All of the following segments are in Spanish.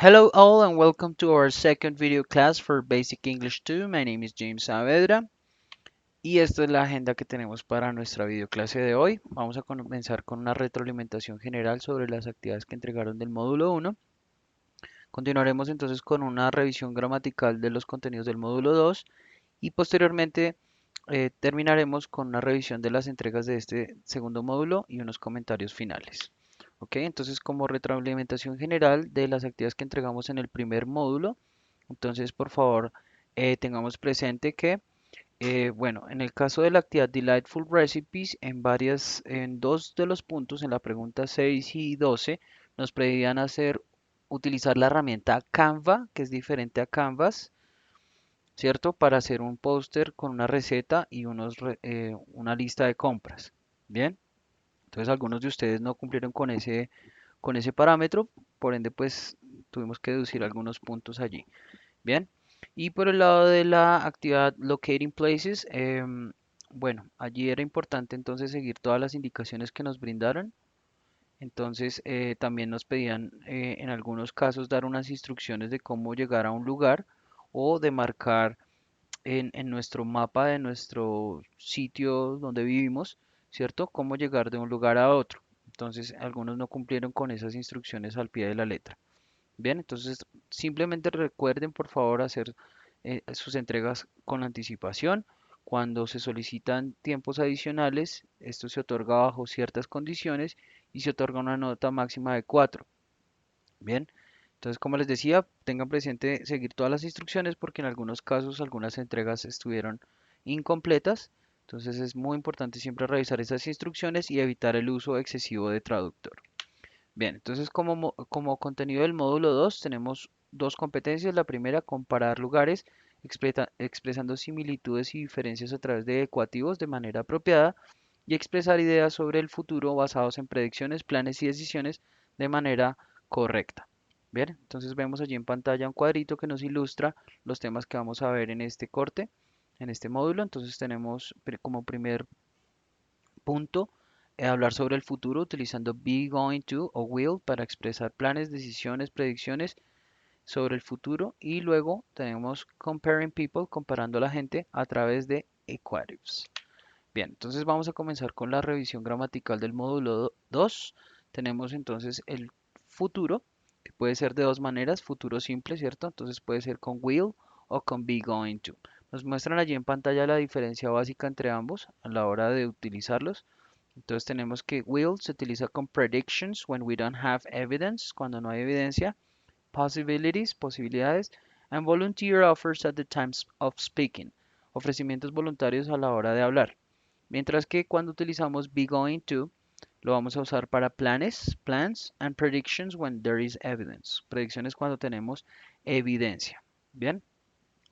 Hello all and welcome to our second video class for Basic English 2. My name is James Saavedra y esta es la agenda que tenemos para nuestra videoclase de hoy. Vamos a comenzar con una retroalimentación general sobre las actividades que entregaron del módulo 1. Continuaremos entonces con una revisión gramatical de los contenidos del módulo 2 y posteriormente terminaremos con una revisión de las entregas de este segundo módulo y unos comentarios finales. Ok, entonces como retroalimentación general de las actividades que entregamos en el primer módulo, entonces por favor tengamos presente que, bueno, en el caso de la actividad Delightful Recipes, en dos de los puntos, en la pregunta 6 y 12, nos pedían utilizar la herramienta Canva, que es diferente a Canvas, ¿cierto? Para hacer un póster con una receta y una lista de compras. Bien, entonces algunos de ustedes no cumplieron con ese parámetro, por ende pues tuvimos que deducir algunos puntos allí. Bien, y por el lado de la actividad Locating Places, bueno, allí era importante entonces seguir todas las indicaciones que nos brindaron. Entonces también nos pedían en algunos casos dar unas instrucciones de cómo llegar a un lugar o de marcar en nuestro mapa de nuestro sitio donde vivimos, ¿cierto? Cómo llegar de un lugar a otro. Entonces, algunos no cumplieron con esas instrucciones al pie de la letra. Bien, entonces simplemente recuerden por favor hacer sus entregas con anticipación. Cuando se solicitan tiempos adicionales, esto se otorga bajo ciertas condiciones y se otorga una nota máxima de 4. Bien, entonces como les decía, tengan presente seguir todas las instrucciones porque en algunos casos algunas entregas estuvieron incompletas. Entonces es muy importante siempre revisar esas instrucciones y evitar el uso excesivo de traductor. Bien, entonces como contenido del módulo 2 tenemos dos competencias. La primera, comparar lugares expresando similitudes y diferencias a través de ecuativos de manera apropiada y expresar ideas sobre el futuro basados en predicciones, planes y decisiones de manera correcta. Bien, entonces vemos allí en pantalla un cuadrito que nos ilustra los temas que vamos a ver en este corte, en este módulo. Entonces tenemos como primer punto hablar sobre el futuro utilizando be, going to o will para expresar planes, decisiones, predicciones sobre el futuro. Y luego tenemos comparing people, comparando a la gente a través de equatives. Bien, entonces vamos a comenzar con la revisión gramatical del módulo 2. Tenemos entonces el futuro, que puede ser de dos maneras, futuro simple, ¿cierto? Entonces puede ser con will o con be going to. Nos muestran allí en pantalla la diferencia básica entre ambos a la hora de utilizarlos. Entonces tenemos que will se utiliza con predictions when we don't have evidence, cuando no hay evidencia, possibilities, posibilidades, and volunteer offers at the time of speaking, ofrecimientos voluntarios a la hora de hablar. Mientras que cuando utilizamos be going to, lo vamos a usar para plans, and predictions when there is evidence. Predicciones cuando tenemos evidencia. Bien,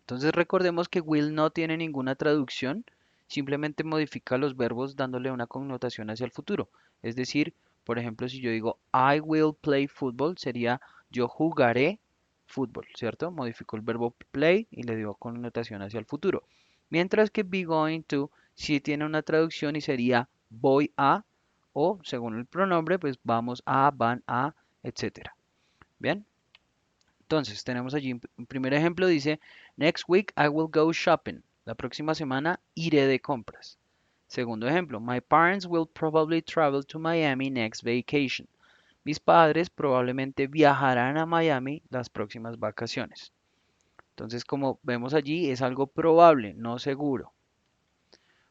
entonces recordemos que will no tiene ninguna traducción, simplemente modifica los verbos dándole una connotación hacia el futuro. Es decir, por ejemplo, si yo digo I will play football, sería yo jugaré fútbol, ¿cierto? Modifico el verbo play y le dio connotación hacia el futuro. Mientras que be going to sí tiene una traducción y sería voy a, o según el pronombre, pues vamos a, van a, etcétera. Bien, entonces tenemos allí un primer ejemplo, dice, Next week I will go shopping. La próxima semana iré de compras. Segundo ejemplo, My parents will probably travel to Miami next vacation. Mis padres probablemente viajarán a Miami las próximas vacaciones. Entonces, como vemos allí, es algo probable, no seguro.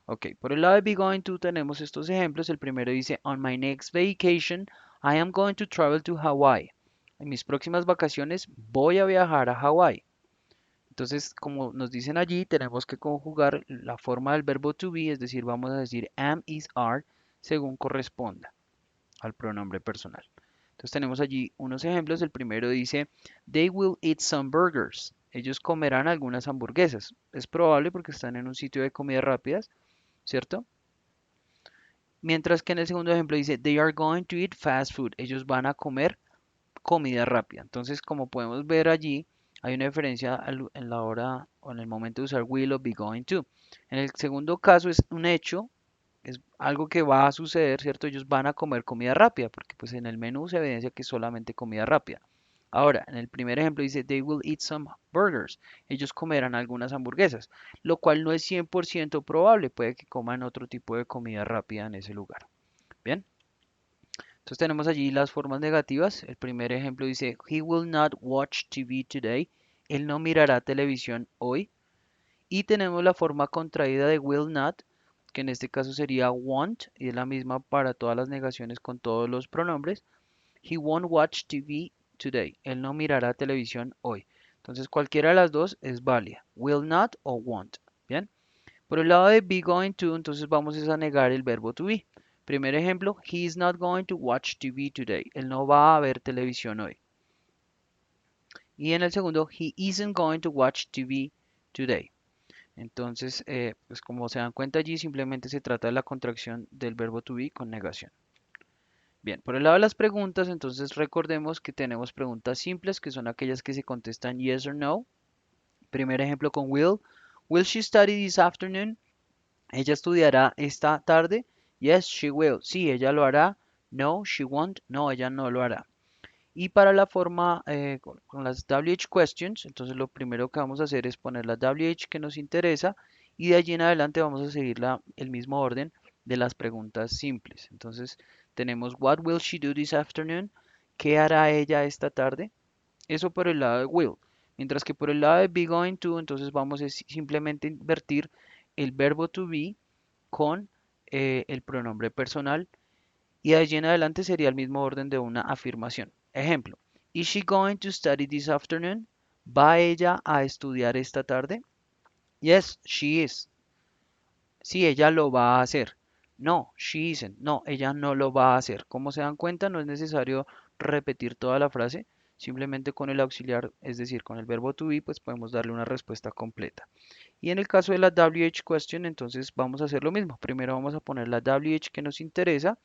Ok, por el lado de be going to tenemos estos ejemplos. El primero dice, On my next vacation, I am going to travel to Hawaii. En mis próximas vacaciones voy a viajar a Hawái. Entonces, como nos dicen allí, tenemos que conjugar la forma del verbo to be, es decir, vamos a decir am, is, are, según corresponda al pronombre personal. Entonces tenemos allí unos ejemplos. El primero dice, They will eat some burgers. Ellos comerán algunas hamburguesas. Es probable porque están en un sitio de comidas rápidas, ¿cierto? Mientras que en el segundo ejemplo dice, They are going to eat fast food. Ellos van a comer comida rápida. Entonces, como podemos ver allí, hay una diferencia en la hora o en el momento de usar will o be going to. En el segundo caso es un hecho, es algo que va a suceder, ¿cierto? Ellos van a comer comida rápida, porque pues en el menú se evidencia que es solamente comida rápida. Ahora, en el primer ejemplo dice, they will eat some burgers. Ellos comerán algunas hamburguesas, lo cual no es 100% probable. Puede que coman otro tipo de comida rápida en ese lugar. Bien, entonces tenemos allí las formas negativas. El primer ejemplo dice, he will not watch TV today. Él no mirará televisión hoy. Y tenemos la forma contraída de will not, que en este caso sería won't, y es la misma para todas las negaciones con todos los pronombres. He won't watch TV today. Él no mirará televisión hoy. Entonces cualquiera de las dos es válida. Will not o won't. Bien. Por el lado de be going to, entonces vamos a negar el verbo to be. Primer ejemplo, he is not going to watch TV today. Él no va a ver televisión hoy. Y en el segundo, he isn't going to watch TV today. Entonces, pues como se dan cuenta allí, simplemente se trata de la contracción del verbo to be con negación. Bien, por el lado de las preguntas, entonces recordemos que tenemos preguntas simples, que son aquellas que se contestan yes or no. Primer ejemplo con will. Will she study this afternoon? ¿Ella estudiará esta tarde? Yes, she will. Sí, ella lo hará. No, she won't. No, ella no lo hará. Y para la forma con las WH questions, entonces lo primero que vamos a hacer es poner la WH que nos interesa y de allí en adelante vamos a seguir el mismo orden de las preguntas simples. Entonces tenemos what will she do this afternoon? ¿Qué hará ella esta tarde? Eso por el lado de will. Mientras que por el lado de be going to, entonces vamos a simplemente invertir el verbo to be con el pronombre personal y de allí en adelante sería el mismo orden de una afirmación. Ejemplo, Is she going to study this afternoon? ¿Va ella a estudiar esta tarde? Yes, she is. Sí, ella lo va a hacer. No, she isn't. No, ella no lo va a hacer. Como se dan cuenta, no es necesario repetir toda la frase. Simplemente con el auxiliar, es decir, con el verbo to be, pues podemos darle una respuesta completa. Y en el caso de la WH question, entonces vamos a hacer lo mismo. Primero vamos a poner la WH que nos interesa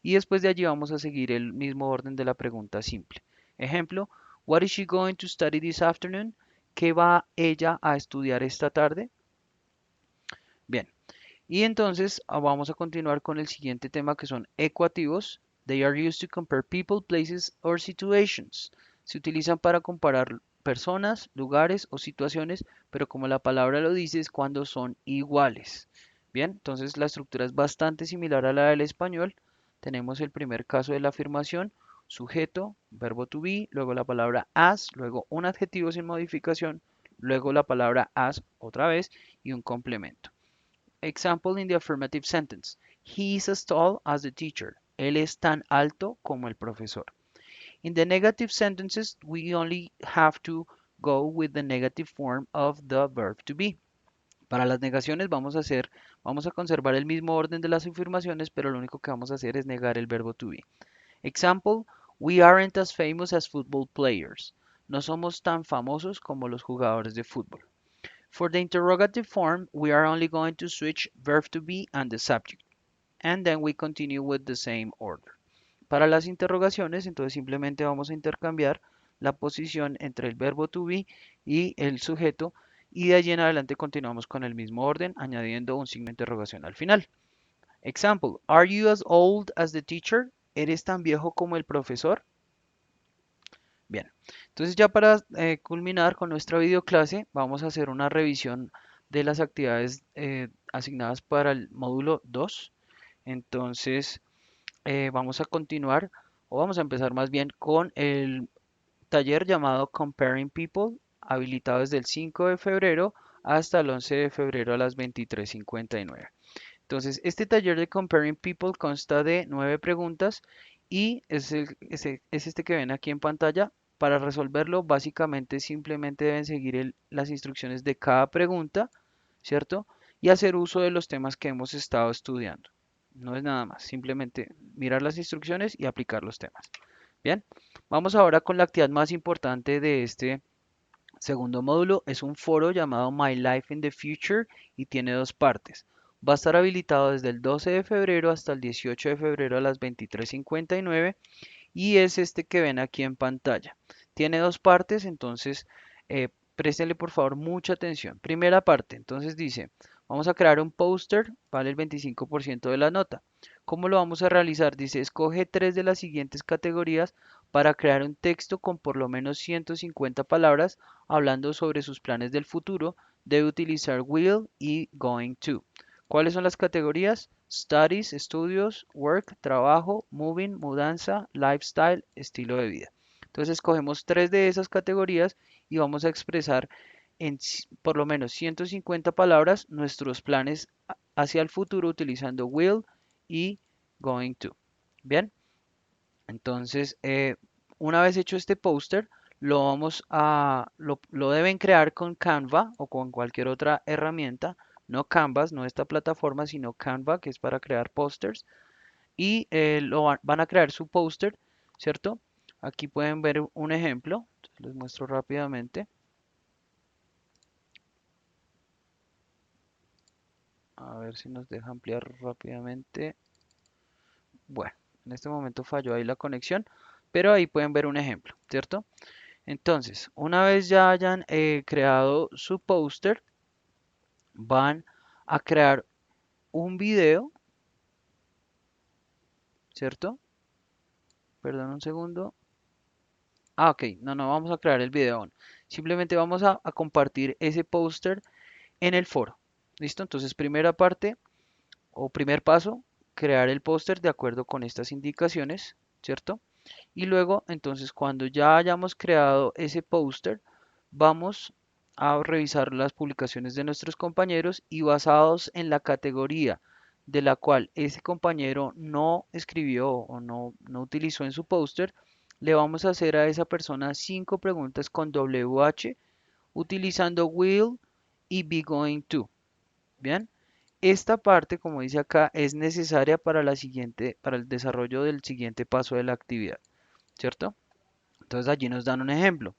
y después de allí vamos a seguir el mismo orden de la pregunta simple. Ejemplo, What is she going to study this afternoon? ¿Qué va ella a estudiar esta tarde? Bien, y entonces vamos a continuar con el siguiente tema que son ecuativos. They are used to compare people, places or situations. Se utilizan para comparar personas, lugares o situaciones, pero como la palabra lo dice es cuando son iguales. Bien, entonces la estructura es bastante similar a la del español. Tenemos el primer caso de la afirmación, sujeto, verbo to be, luego la palabra as, luego un adjetivo sin modificación, luego la palabra as otra vez y un complemento. Example in the affirmative sentence. He is as tall as the teacher. Él es tan alto como el profesor. In the negative sentences, we only have to go with the negative form of the verb to be. Para las negaciones vamos a conservar el mismo orden de las afirmaciones, pero lo único que vamos a hacer es negar el verbo to be. Example, we aren't as famous as football players. No somos tan famosos como los jugadores de fútbol. For the interrogative form, we are only going to switch verb to be and the subject, and then we continue with the same order. Para las interrogaciones, entonces simplemente vamos a intercambiar la posición entre el verbo to be y el sujeto, y de allí en adelante continuamos con el mismo orden, añadiendo un signo de interrogación al final. Example, are you as old as the teacher? ¿Eres tan viejo como el profesor? Bien, entonces ya para culminar con nuestra videoclase, vamos a hacer una revisión de las actividades asignadas para el módulo 2. Entonces, vamos a continuar, o vamos a empezar más bien con el taller llamado Comparing People, habilitado desde el 5 de febrero hasta el 11 de febrero a las 23:59. Entonces, este taller de Comparing People consta de 9 preguntas y es este que ven aquí en pantalla. Para resolverlo, básicamente simplemente deben seguir las instrucciones de cada pregunta, ¿cierto? Y hacer uso de los temas que hemos estado estudiando. No es nada más, simplemente mirar las instrucciones y aplicar los temas. Bien, vamos ahora con la actividad más importante de este segundo módulo. Es un foro llamado My Life in the Future y tiene dos partes. Va a estar habilitado desde el 12 de febrero hasta el 18 de febrero a las 23:59 y es este que ven aquí en pantalla. Tiene dos partes, entonces préstenle por favor mucha atención. Primera parte, entonces dice, vamos a crear un póster, vale el 25% de la nota. ¿Cómo lo vamos a realizar? Dice, escoge tres de las siguientes categorías para crear un texto con por lo menos 150 palabras hablando sobre sus planes del futuro, debe utilizar will y going to. ¿Cuáles son las categorías? Studies, estudios, work, trabajo, moving, mudanza, lifestyle, estilo de vida. Entonces escogemos tres de esas categorías y vamos a expresar en por lo menos 150 palabras nuestros planes hacia el futuro utilizando will y going to. Bien, entonces una vez hecho este póster, lo deben crear con Canva o con cualquier otra herramienta, no Canvas, no esta plataforma, sino Canva, que es para crear pósters. Y van a crear su póster, ¿cierto? Aquí pueden ver un ejemplo, les muestro rápidamente. A ver si nos deja ampliar rápidamente. Bueno, en este momento falló ahí la conexión, pero ahí pueden ver un ejemplo, ¿cierto? Entonces, una vez ya hayan creado su póster, van a crear un video, ¿cierto? Perdón un segundo. Ah, ok, no vamos a crear el video aún. Simplemente vamos a compartir ese póster en el foro. ¿Listo? Entonces, primera parte o primer paso, crear el póster de acuerdo con estas indicaciones, ¿cierto? Y luego, entonces, cuando ya hayamos creado ese póster, vamos a revisar las publicaciones de nuestros compañeros y basados en la categoría de la cual ese compañero no escribió o no utilizó en su póster, le vamos a hacer a esa persona 5 preguntas con WH utilizando will y be going to. Bien, esta parte, como dice acá, es necesaria para para el desarrollo del siguiente paso de la actividad, ¿cierto? Entonces allí nos dan un ejemplo.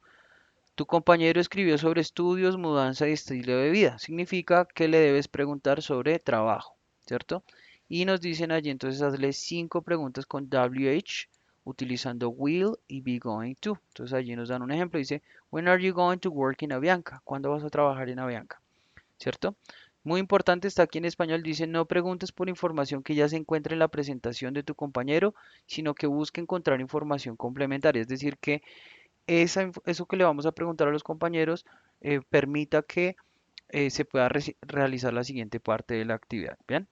Tu compañero escribió sobre estudios, mudanza y estilo de vida. Significa que le debes preguntar sobre trabajo, ¿cierto? Y nos dicen allí entonces hazle 5 preguntas con WH utilizando will y be going to. Entonces allí nos dan un ejemplo. Dice, when are you going to work in Avianca? ¿Cuándo vas a trabajar en Avianca? ¿Cierto? Muy importante está aquí en español, dice, no preguntes por información que ya se encuentre en la presentación de tu compañero, sino que busque encontrar información complementaria. Es decir, que eso que le vamos a preguntar a los compañeros permita que se pueda realizar la siguiente parte de la actividad. Bien,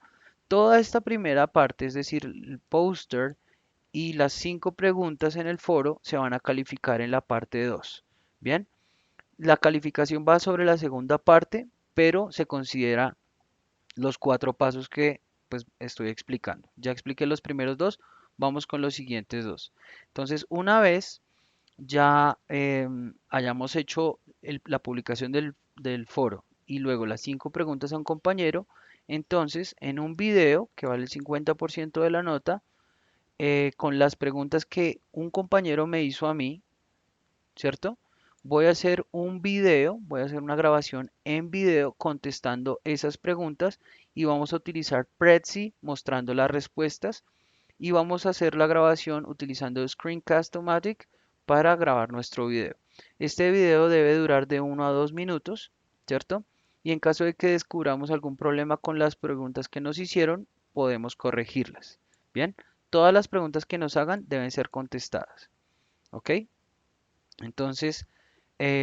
toda esta primera parte, es decir, el póster y las 5 preguntas en el foro, se van a calificar en la parte 2. Bien, la calificación va sobre la segunda parte, pero se considera los 4 pasos que pues estoy explicando. Ya expliqué los primeros dos, vamos con los siguientes dos. Entonces, una vez ya hayamos hecho la publicación del foro y luego las 5 preguntas a un compañero, entonces en un video que vale el 50% de la nota, con las preguntas que un compañero me hizo a mí, ¿cierto? Voy a hacer un video, voy a hacer una grabación en video contestando esas preguntas y vamos a utilizar Prezi mostrando las respuestas y vamos a hacer la grabación utilizando Screencast-O-Matic para grabar nuestro video. Este video debe durar de 1 a 2 minutos, ¿cierto? Y en caso de que descubramos algún problema con las preguntas que nos hicieron, podemos corregirlas. Bien, todas las preguntas que nos hagan deben ser contestadas, ¿ok? Entonces,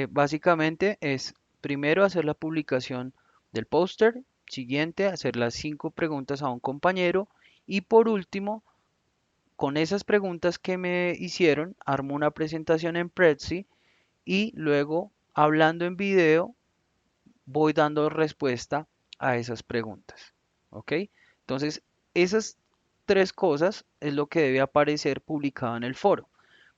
básicamente es primero hacer la publicación del póster, siguiente hacer las 5 preguntas a un compañero y por último, con esas preguntas que me hicieron, armo una presentación en Prezi y luego, hablando en video, voy dando respuesta a esas preguntas. ¿Ok? Entonces, esas tres cosas es lo que debe aparecer publicado en el foro.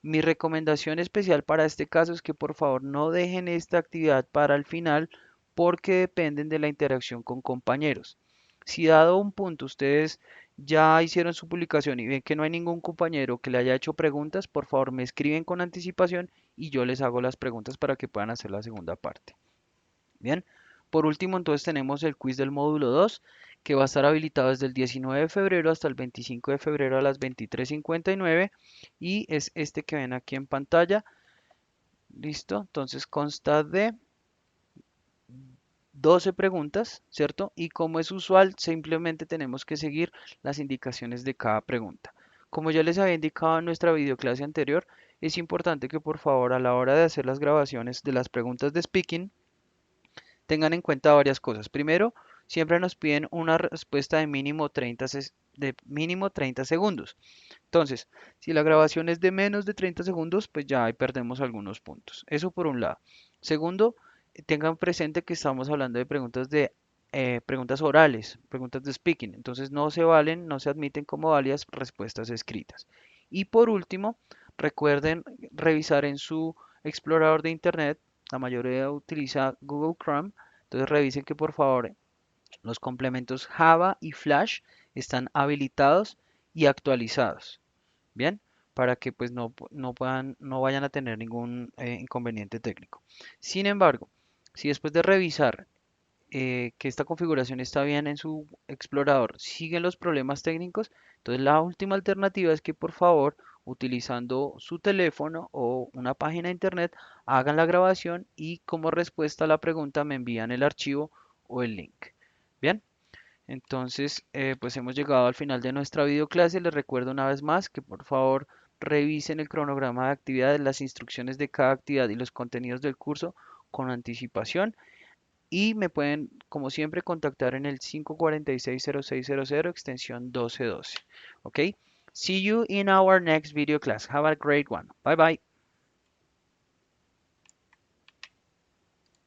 Mi recomendación especial para este caso es que por favor no dejen esta actividad para el final porque dependen de la interacción con compañeros. Si dado un punto ustedes ya hicieron su publicación y ven que no hay ningún compañero que le haya hecho preguntas, por favor me escriben con anticipación y yo les hago las preguntas para que puedan hacer la segunda parte. Bien, por último entonces tenemos el quiz del módulo 2 que va a estar habilitado desde el 19 de febrero hasta el 25 de febrero a las 23:59 y es este que ven aquí en pantalla. Listo, entonces consta de 12 preguntas, ¿cierto? Y como es usual, simplemente tenemos que seguir las indicaciones de cada pregunta. Como ya les había indicado en nuestra videoclase anterior, es importante que por favor a la hora de hacer las grabaciones de las preguntas de speaking tengan en cuenta varias cosas. Primero, siempre nos piden una respuesta de mínimo 30 segundos. Entonces, si la grabación es de menos de 30 segundos, pues ya ahí perdemos algunos puntos. Eso por un lado. Segundo, tengan presente que estamos hablando de preguntas orales, preguntas de speaking. Entonces no se valen, no se admiten como válidas respuestas escritas. Y por último, recuerden revisar en su explorador de internet. La mayoría utiliza Google Chrome. Entonces revisen que por favor los complementos Java y Flash están habilitados y actualizados. Bien, para que pues no vayan a tener ningún inconveniente técnico. Sin embargo, si después de revisar que esta configuración está bien en su explorador, siguen los problemas técnicos, entonces la última alternativa es que por favor, utilizando su teléfono o una página de internet, hagan la grabación y como respuesta a la pregunta me envían el archivo o el link. Bien. Entonces, pues hemos llegado al final de nuestra videoclase. Les recuerdo una vez más que por favor revisen el cronograma de actividades, las instrucciones de cada actividad y los contenidos del curso con anticipación. Y me pueden, como siempre, contactar en el 546-0600 extensión 1212. ¿Ok? See you in our next video class. Have a great one. Bye bye.